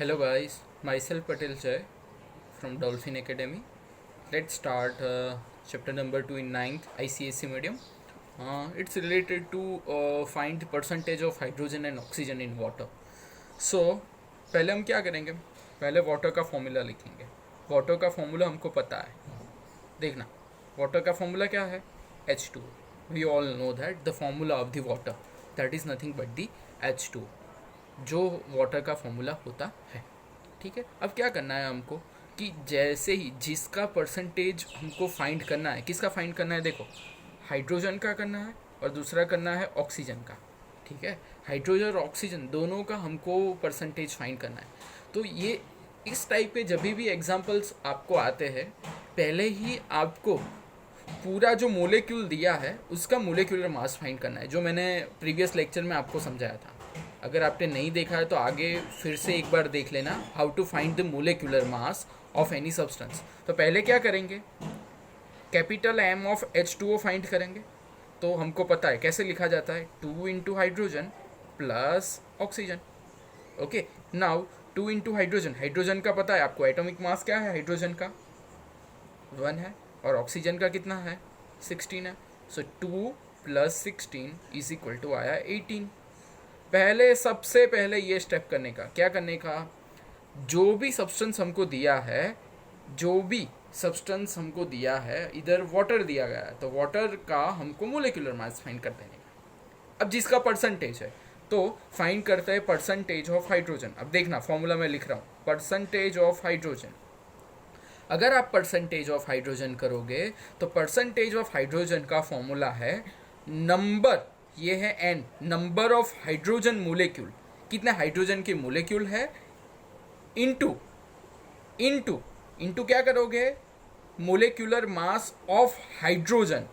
Hello guys, myself Patel Jay from Dolphin Academy. Let's start chapter number 2 in ninth ICSE medium. It's related to find the percentage of hydrogen and oxygen in water. So पहले हम क्या करेंगे, पहले water का formula लिखेंगे. Water का formula हमको पता है, देखना वाटर का फॉर्मूला क्या है, H2. We all know that the formula of the water that is nothing but the H2 जो वाटर का फॉर्मूला होता है. ठीक है, अब क्या करना है हमको कि जैसे ही जिसका परसेंटेज हमको फाइंड करना है, किसका फाइंड करना है, देखो हाइड्रोजन का करना है और दूसरा करना है ऑक्सीजन का. ठीक है, हाइड्रोजन और ऑक्सीजन दोनों का हमको परसेंटेज फाइंड करना है. तो ये इस टाइप के जब भी एग्जांपल्स आपको आते हैं, पहले ही आपको पूरा जो मोलेक्यूल दिया है उसका मोलेक्यूलर मास फाइंड करना है, जो मैंने प्रीवियस लेक्चर में आपको समझाया था. अगर आपने नहीं देखा है तो आगे फिर से एक बार देख लेना, how to find the molecular mass of any substance. तो पहले क्या करेंगे, capital M of H2O find करेंगे. तो हमको पता है कैसे लिखा जाता है, 2 into hydrogen plus oxygen. Okay, now 2 into hydrogen, hydrogen का पता है आपको एटॉमिक मास क्या है, हाइड्रोजन का 1 है और ऑक्सीजन का कितना है, 16 है. सो 2 प्लस 16 इज इक्वल टू आया 18. पहले सबसे पहले ये स्टेप करने का, क्या करने का, जो भी सब्सटेंस हमको दिया है, जो भी सब्सटेंस हमको दिया है, इधर वाटर दिया गया है तो वाटर का हमको मोलेकुलर मास फाइंड कर देने का. अब जिसका परसेंटेज है तो फाइंड करते हैं परसेंटेज ऑफ हाइड्रोजन. अब देखना फॉर्मूला में लिख रहा हूँ, परसेंटेज ऑफ हाइड्रोजन. अगर आप परसेंटेज ऑफ हाइड्रोजन करोगे तो परसेंटेज ऑफ हाइड्रोजन का फॉर्मूला है नंबर, ये है n, number of hydrogen molecule, कितने हाइड्रोजन के मोलेक्यूल है, इनटू इनटू इनटू क्या करोगे, मोलेक्यूलर मास ऑफ हाइड्रोजन.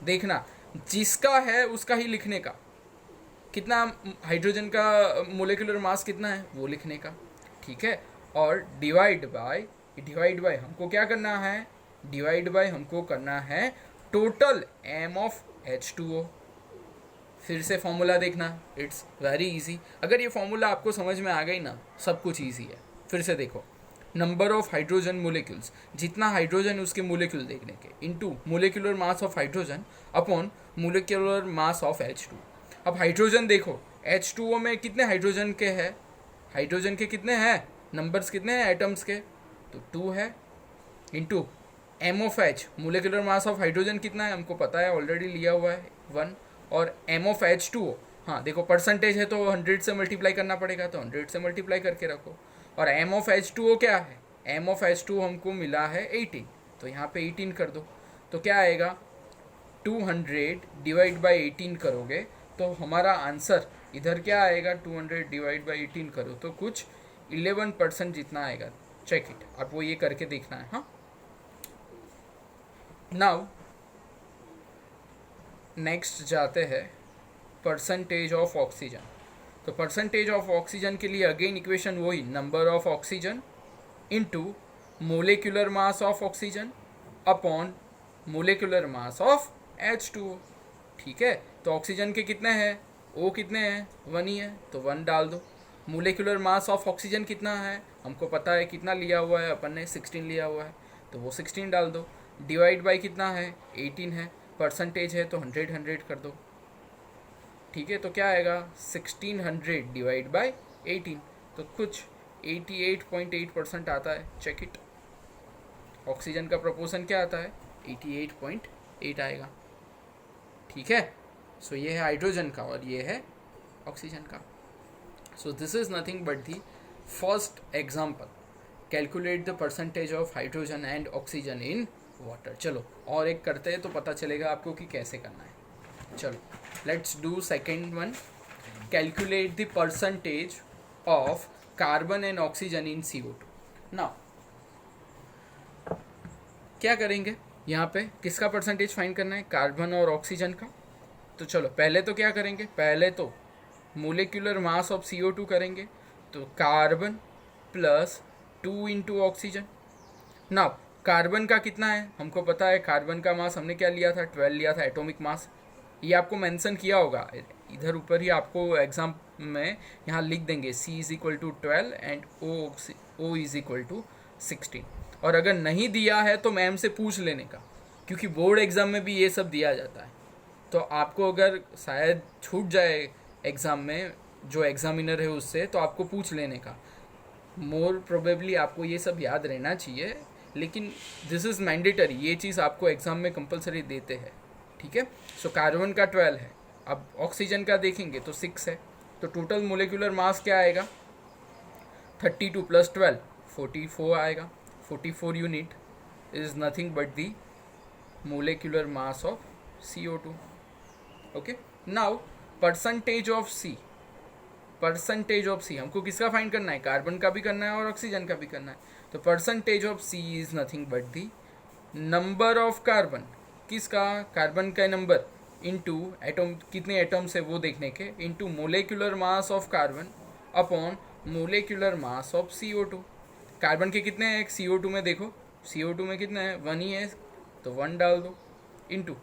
देखना जिसका है उसका ही लिखने का, कितना हाइड्रोजन का मोलेक्यूलर मास कितना है वो लिखने का. ठीक है, और डिवाइड बाय हमको क्या करना है, डिवाइड बाय हमको करना है टोटल एम ऑफ H2O. फिर से फॉर्मूला देखना, इट्स वेरी इजी. अगर ये फॉर्मूला आपको समझ में आ गई ना, सब कुछ इजी है. फिर से देखो, नंबर ऑफ हाइड्रोजन मोलेक्यूल्स, जितना हाइड्रोजन उसके मोलेक्यूल देखने के, into molecular mass of hydrogen upon molecular mass of H2. अब हाइड्रोजन देखो, H2O में कितने हाइड्रोजन के हैं, हाइड्रोजन के कितने हैं, नंबर्स कितने हैं एटम्स के, तो 2 है, into m of H, molecular mass of hydrogen कितना है हमको पता है, ऑलरेडी लिया हुआ है 1, और एम ऑफ H2O, हाँ देखो परसेंटेज है तो 100 से मल्टीप्लाई करना पड़ेगा, तो 100 से मल्टीप्लाई करके रखो. और एम ऑफ H2O क्या है, एम ऑफ H2O हमको मिला है 18, तो यहाँ पे 18 कर दो. तो क्या आएगा, 200 डिवाइड बाई 18 करोगे तो हमारा आंसर इधर क्या आएगा, 200 डिवाइड बाई 18 करो तो कुछ 11% जितना आएगा. चेक इट, आपको ये करके देखना है. हाँ, नाउ नेक्स्ट जाते हैं परसेंटेज ऑफ ऑक्सीजन. तो परसेंटेज ऑफ ऑक्सीजन के लिए अगेन इक्वेशन वही, number of oxygen into molecular mass of oxygen upon molecular mass of H2O. ठीक है, तो ऑक्सीजन के कितने हैं, O कितने हैं, 1 ही है, तो 1 डाल दो. मोलेकुलर मास ऑफ ऑक्सीजन कितना है हमको पता है, कितना लिया हुआ है अपन ने, 16 लिया हुआ है, तो वो 16 डाल दो. डिवाइड बाई कितना है, 18 है, परसेंटेज है तो 100 कर दो. ठीक है, तो क्या आएगा, 1600 डिवाइड बाई 18, तो कुछ 88.8% आता है. चेक इट, ऑक्सीजन का प्रोपोर्शन क्या आता है, 88.8 आएगा. ठीक है, सो ये है हाइड्रोजन का और ये है ऑक्सीजन का. So this is nothing but the first example, calculate the percentage of hydrogen and oxygen in water. चलो और एक करते हैं तो पता चलेगा आपको कि कैसे करना है. चलो let's do second one, calculate the percentage of carbon and oxygen in CO2. Now क्या करेंगे, यहाँ पे किसका परसेंटेज फाइंड करना है, कार्बन और ऑक्सीजन का. तो चलो पहले तो क्या करेंगे, पहले तो मोलेकुलर मास ऑफ CO2 करेंगे. तो carbon plus 2 into oxygen. Now carbon का कितना है हमको पता है, कार्बन का मास हमने क्या लिया था, 12 लिया था एटॉमिक मास. ये आपको मेंशन किया होगा इधर ऊपर ही, आपको एग्जाम में यहाँ लिख देंगे C is equal to 12 and O is equal to 16। और अगर नहीं दिया है तो मैम से पूछ लेने का, क्योंकि बोर्ड एग्ज़ाम में भी ये सब दिया जाता है। तो आपको अगर शायद छूट जाए एग्ज़ाम में जो एग्ज़ामिनर है उससे, तो आपको पूछ लेने का। मोर प्रोबेबली आपको ये सब याद रहना चाहिए, लेकिन दिस इज़ मैंडेटरी, ये चीज़ आपको एग्ज़ाम में कंपलसरी देते हैं, ठीक है। सो कार्बन का 12 है, अब ऑक्सीजन का देखेंगे तो 6 है, तो टोटल मोलिकुलर मास क्या आएगा 32 प्लस 12 44 आएगा। 44 unit is nothing but the molecular mass of CO2। Okay, now percentage of C, percentage of C हमको किसका फाइंड करना है, कार्बन का भी करना है और ऑक्सीजन का भी करना है। तो percentage of C is nothing but the number of carbon, किसका, कार्बन का नंबर इनटू एटम, कितने एटम्स है वो देखने के, into molecular mass of carbon upon molecular mass of CO2। Carbon के कितने हैं CO2 में, देखो CO2 में कितने हैं 1 ही है, तो 1 डाल दो, इनटू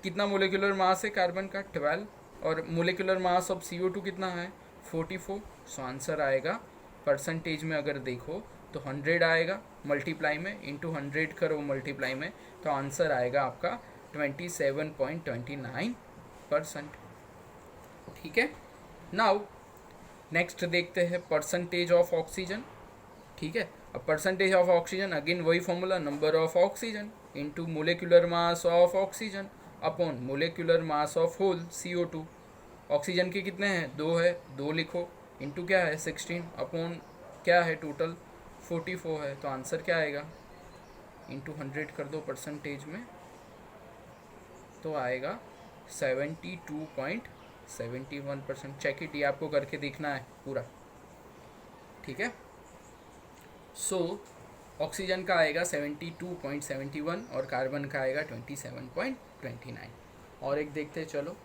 कितना मोलिकुलर मास है कार्बन का 12, और मोलिकुलर मास ऑफ CO2 कितना है 44। सो आंसर आएगा परसेंटेज में अगर देखो तो 100 आएगा मल्टीप्लाई में, इंटू 100 करो मल्टीप्लाई में, तो आंसर आएगा आपका 27.29%। ठीक है, नाउ नेक्स्ट देखते हैं परसेंटेज ऑफ ऑक्सीजन। ठीक है, अब परसेंटेज ऑफ ऑक्सीजन अगेन वही formula, number of oxygen into molecular mass of oxygen upon molecular mass of whole CO2। Oxygen के कितने हैं 2 है, 2 लिखो, इंटू क्या है 16 अपॉन क्या है टोटल 44 है, तो आंसर क्या आएगा इंटू 100 कर दो परसेंटेज में, तो आएगा 72.71%। चेक इट, ये आपको करके देखना है पूरा। ठीक है, सो ऑक्सीजन का आएगा 72.71 और कार्बन का आएगा 27.29। और एक देखते हैं, चलो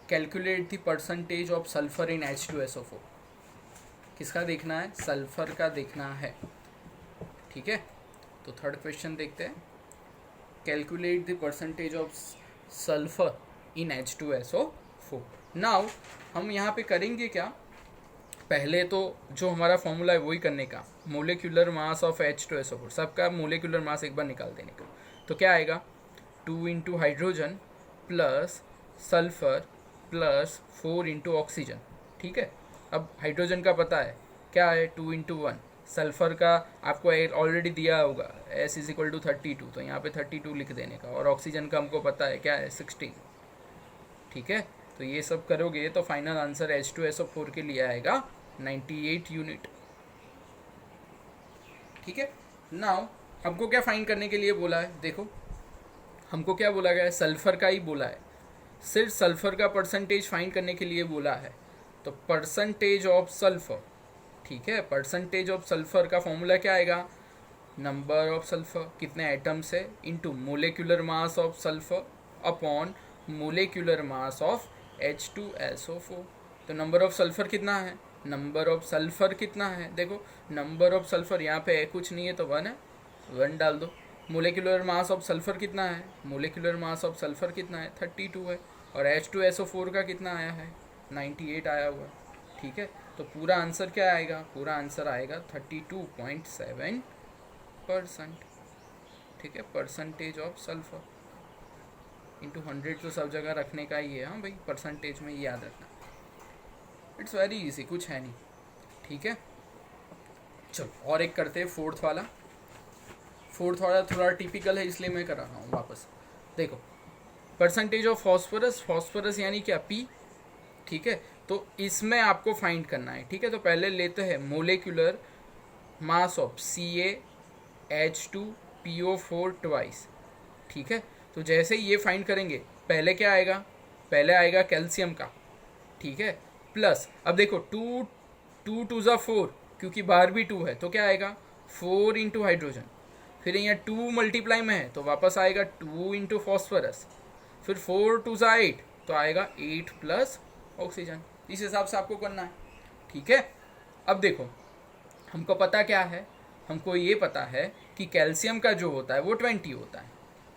calculate the percentage of sulphur in H2SO4। किसका देखना है, सल्फर का देखना है। ठीक है, तो थर्ड क्वेश्चन देखते हैं, calculate the percentage of sulphur in H2SO4। Now हम यहाँ पे करेंगे क्या, पहले तो जो हमारा फॉर्मूला है वही करने का, मोलिकुलर मास ऑफ H2SO4, सबका मोलिकुलर मास एक बार निकाल देने का। तो क्या आएगा 2 into hydrogen plus sulphur plus 4 into oxygen. ठीक है, अब हाइड्रोजन का पता है क्या है 2 इंटू 1, सल्फर का आपको ऑलरेडी दिया होगा S इज इक्वल टू 32, तो यहाँ पे 32 लिख देने का, और ऑक्सीजन का हमको पता है क्या है 16। ठीक है, तो ये सब करोगे तो फाइनल आंसर H2SO4 के लिए आएगा 98 यूनिट। ठीक है, नाउ हमको क्या फाइंड करने के लिए बोला है, देखो हमको क्या बोला गया है, सल्फर का ही बोला है, सिर्फ सल्फर का परसेंटेज फाइंड करने के लिए बोला है। तो परसेंटेज ऑफ सल्फर, ठीक है, परसेंटेज ऑफ सल्फर का फॉर्मूला क्या आएगा, नंबर ऑफ सल्फर कितने एटम्स है into molecular mass of sulphur upon molecular mass of H2SO4। तो नंबर ऑफ सल्फर कितना है, नंबर ऑफ सल्फर कितना है, देखो नंबर ऑफ सल्फर यहाँ पे कुछ नहीं है तो 1 है, 1 डाल दो। मोलिकुलर मास ऑफ सल्फर कितना है, मोलिकुलर मास ऑफ सल्फर कितना है 32 है, और H2SO4 का कितना आया है 98 आया हुआ। ठीक है, तो पूरा आंसर क्या आएगा, पूरा आंसर आएगा 32.7%। ठीक है, परसेंटेज ऑफ सल्फर इंटू 100 तो सब जगह रखने का ही है, हाँ भाई परसेंटेज में याद रखना, इट्स वेरी इजी, कुछ है नहीं। ठीक है, चलो और एक करते हैं फोर्थ वाला। फोर्थ वाला थोड़ा टिपिकल है इसलिए मैं कर रहा हूँ वापस। देखो परसेंटेज ऑफ फॉस्फोरस, फॉस्फोरस यानी क्या P। ठीक है, तो इसमें आपको फाइंड करना है। ठीक है, तो पहले लेते हैं molecular mass of CaH2PO4 twice. ठीक है, तो जैसे ही ये फाइंड करेंगे पहले क्या आएगा, पहले आएगा कैल्शियम का। ठीक है, प्लस अब देखो 2 2 ज़ा 4, क्योंकि बाहर भी 2 है तो क्या आएगा 4 इंटू हाइड्रोजन, फिर यहाँ 2 मल्टीप्लाई में है तो वापस आएगा 2 इंटू फॉस्फोरस, फिर 4 2 ज़ा 8 तो आएगा 8 प्लस ऑक्सीजन। इस हिसाब से आपको करना है। ठीक है, अब देखो हमको पता क्या है, हमको ये पता है कि कैल्शियम का जो होता है वो 20 होता है।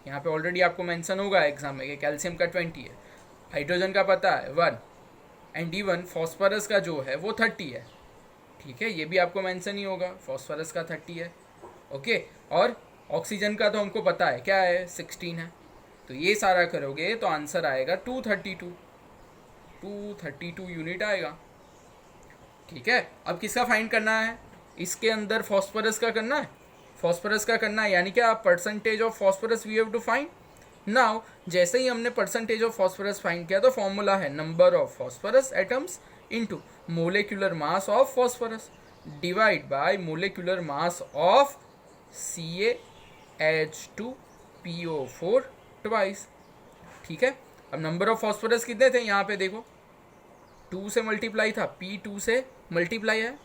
यहाँ पे ऑलरेडी आपको मेंशन होगा एग्जाम में कि कैल्शियम का 20 है। हाइड्रोजन का पता है 1 एंड इवन फॉस्फरस का जो है वो 30 है, ठीक है, ये भी आपको मेंशन ही होगा, फॉस्फरस का 30 है, ओके। और ऑक्सीजन का तो हमको पता है क्या है, 16 है। तो ये सारा करोगे तो आंसर आएगा 232 यूनिट आएगा, ठीक है। अब किसका फाइंड करना है, इसके अंदर फॉस्फरस का करना है, फॉस्फरस का करना है, यानी क्या percentage of phosphorus we have to find now. जैसे ही हमने परसेंटेज ऑफ फॉस्फरस फाइंड किया तो फॉर्मूला है number of phosphorus atoms into molecular mass of phosphorus divide by molecular mass of CaH2PO4 twice, ठीक है। अब नंबर ऑफ फॉस्फरस कितने थे, यहाँ पे देखो 2 से मल्टीप्लाई था, P 2 से मल्टीप्लाई है,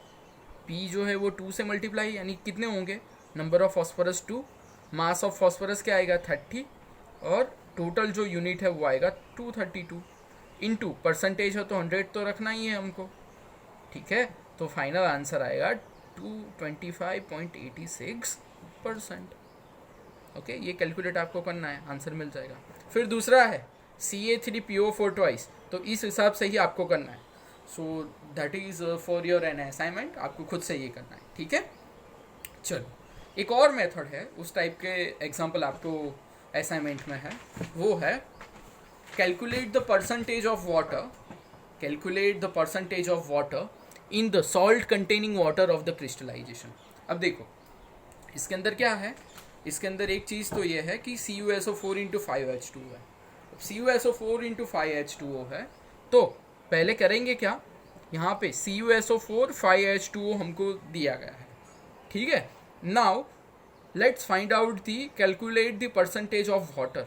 P जो है वो 2 से मल्टीप्लाई, यानी कितने होंगे, number of phosphorus 2, mass of phosphorus क्या आएगा 30, और टोटल जो यूनिट है वो आएगा 232 इनटू परसेंटेज है तो 100 तो रखना ही है हमको, ठीक है। तो फाइनल आंसर आएगा 225.86%, ओके। ये कैलकुलेट आपको करना है, आंसर मिल जाएगा। फिर दूसरा है Ca3PO4 ट्वाइस, तो इस हिसाब से ही आपको करना है। So that is for your an assignment, आपको खुद से ये करना है, ठीक है। चलो एक और मेथड है, उस टाइप के एग्जाम्पल आपको असाइनमेंट में है, वो है calculate the percentage of water in the salt containing water of the crystallization. अब देखो इसके अंदर क्या है, इसके अंदर एक चीज़ तो ये है कि CuSO4 इंटू 5H2 है। CuSO4 इंटू 5H2O है, तो पहले करेंगे क्या, यहाँ पे CuSO4 5H2O हमको दिया गया है, ठीक है। Now let's find out the calculate the percentage of water,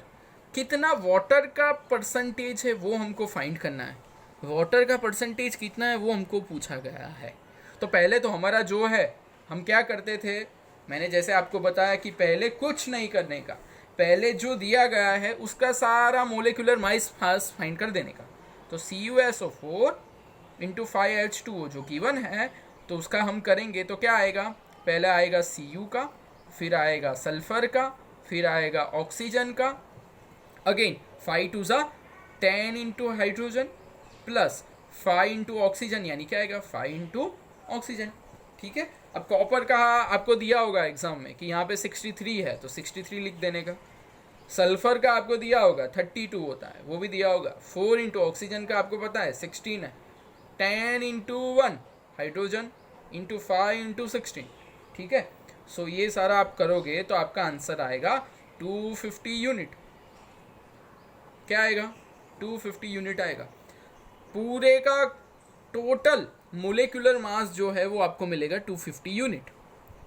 कितना वाटर का परसेंटेज है वो हमको फाइंड करना है, वाटर का परसेंटेज कितना है वो हमको पूछा गया है। तो पहले तो हमारा जो है, हम क्या करते थे, मैंने जैसे आपको बताया कि पहले कुछ नहीं करने का, पहले जो दिया गया है उसका सारा मोलिकुलर मास फाइंड कर देने का। तो CuSO4 इंटू 5H2O जो गिवन है, तो उसका हम करेंगे तो क्या आएगा, पहले आएगा Cu का, फिर आएगा सल्फर का, फिर आएगा ऑक्सीजन का, अगेन 5 2 ज़ा 10 into hydrogen plus 5 into oxygen, यानी क्या आएगा 5 इंटू ऑक्सीजन, ठीक है। अब कॉपर का आपको दिया होगा एग्जाम में कि यहाँ पे 63 है, तो 63 लिख देने का। सल्फर का आपको दिया होगा 32 होता है, वो भी दिया होगा। 4 इंटू ऑक्सीजन का आपको पता है 16 है, 10 इंटू 1 हाइड्रोजन इंटू 5 इंटू 16, ठीक है। सो ये सारा आप करोगे तो आपका आंसर आएगा 250 यूनिट, क्या आएगा 250 यूनिट आएगा। पूरे का टोटल मोलेकुलर मास जो है वो आपको मिलेगा 250 यूनिट,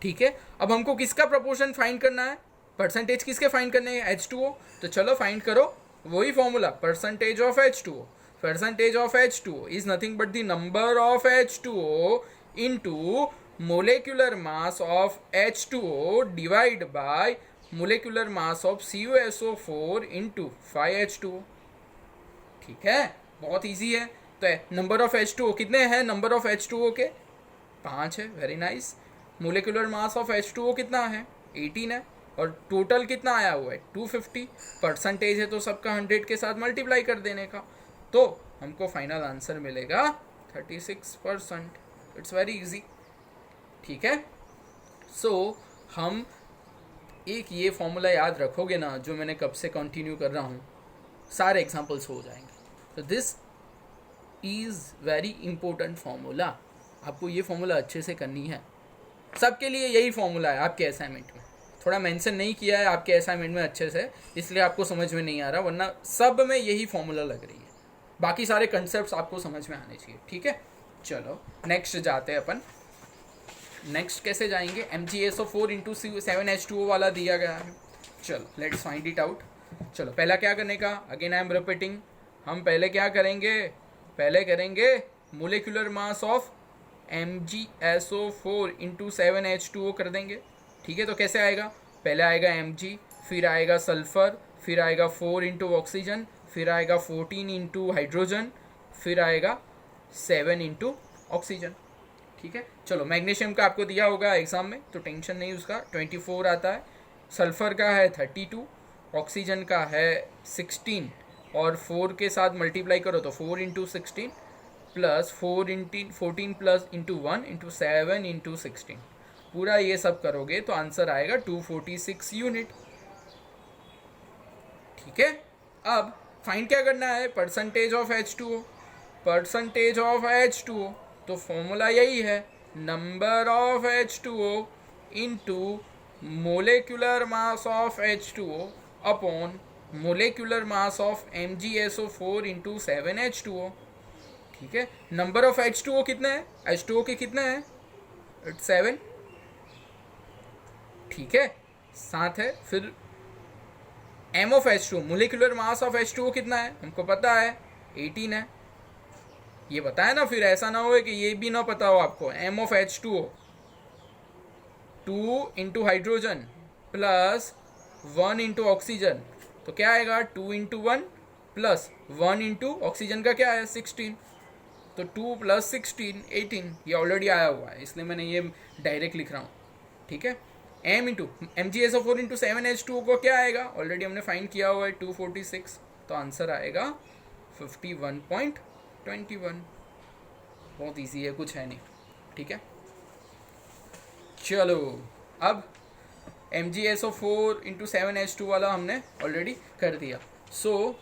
ठीक है। अब हमको किसका प्रपोर्शन फाइंड करना है, परसेंटेज किसके फाइंड करने हैं, H2O, तो चलो फाइंड करो, वही formula percentage of H2O। Percentage of H2O is nothing but the number of H2O into molecular mass of H2O divide by molecular mass of CuSO4 into 5H2O, ठीक है, बहुत इजी है। तो नंबर ऑफ H2O कितने हैं, number of H2O के 5 है, very nice. Molecular mass of H2O कितना है 18 है, और टोटल कितना आया हुआ है 250, परसेंटेज है तो सबका 100 के साथ मल्टीप्लाई कर देने का, तो हमको फाइनल आंसर मिलेगा 36%। इट्स वेरी इजी, ठीक है। सो हम एक ये फॉर्मूला याद रखोगे ना, जो मैंने कब से कंटिन्यू कर रहा हूँ, सारे एग्जाम्पल्स हो जाएंगे। तो this is very important formula, आपको ये फार्मूला अच्छे से करनी है, सबके लिए यही फार्मूला है। आपके असाइनमेंट में थोड़ा मेंशन नहीं किया है आपके असाइनमेंट में अच्छे से, इसलिए आपको समझ में नहीं आ रहा, वरना सब में यही फार्मूला लग रही है। बाकी सारे कंसेप्ट आपको समझ में आने चाहिए, ठीक है। चलो नेक्स्ट जाते हैं अपन। नेक्स्ट कैसे जाएंगे, MgSO4 इंटू 7H2O वाला दिया गया है, चलो लेट्स फाइंड इट आउट। चलो पहला क्या करने का, अगेन आई एम रिपीटिंग, हम पहले क्या करेंगे, पहले करेंगे molecular mass of MgSO4 into 7H2O कर देंगे, ठीक है। तो कैसे आएगा, पहले आएगा Mg, फिर आएगा सल्फर, फिर आएगा 4 इंटू ऑक्सीजन, फिर आएगा 14 इंटू हाइड्रोजन, फिर आएगा 7 इंटू ऑक्सीजन, ठीक है। चलो मैग्नीशियम का आपको दिया होगा एग्जाम में, तो टेंशन नहीं उसका, 24 आता है। सल्फर का है 32, ऑक्सीजन का है 16, और 4 के साथ मल्टीप्लाई करो तो 4 into 16, plus 14 plus into 1 into 7 into 16, पूरा ये सब करोगे तो आंसर आएगा 246 यूनिट। ठीक है, अब फाइंड क्या करना है, percentage of H2O। Percentage of H2O तो फॉर्मूला यही है, number of H2O into molecular mass of H2O upon molecular mass of MgSO4 into 7H2O। ठीक है, नंबर ऑफ H2O कितना है, H2O के कितना है, इट्स 7। ठीक है, साथ है फिर M of H2O, molecular mass of H2O कितना है, हमको पता है 18 है, ये बताया ना। फिर ऐसा ना हो कि ये भी ना पता हो आपको। M of H2O 2 into hydrogen plus 1 into oxygen, तो क्या आएगा 2 इंटू 1 प्लस 1 इंटू ऑक्सीजन का क्या है 16, तो 2 प्लस 16 18, ये ऑलरेडी आया हुआ है इसलिए मैंने ये डायरेक्ट लिख रहा हूँ। ठीक है, M into MgSO4 into 7H2O को क्या आएगा, ऑलरेडी हमने फाइंड किया हुआ है 246, तो आंसर आएगा 51.21। बहुत इजी है, कुछ है नहीं। ठीक है, चलो अब MgSO4 इंटू 7H2 वाला हमने ऑलरेडी कर दिया। सो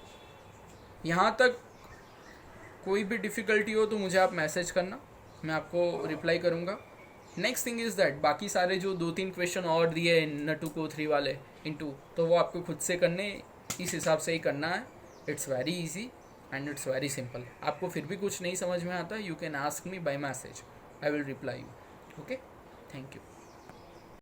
यहाँ तक कोई भी डिफ़िकल्टी हो तो मुझे आप मैसेज करना, मैं आपको रिप्लाई करूँगा। नेक्स्ट थिंग इज़ दैट बाकी सारे जो 2-3 क्वेश्चन और दिए N2 को 3 वाले इंटू, तो वो आपको खुद से करने, इस हिसाब से ही करना है। It's very easy and it's very simple. आपको फिर भी कुछ नहीं समझ में आता, you can ask me by message, I will reply you. Okay, thank you.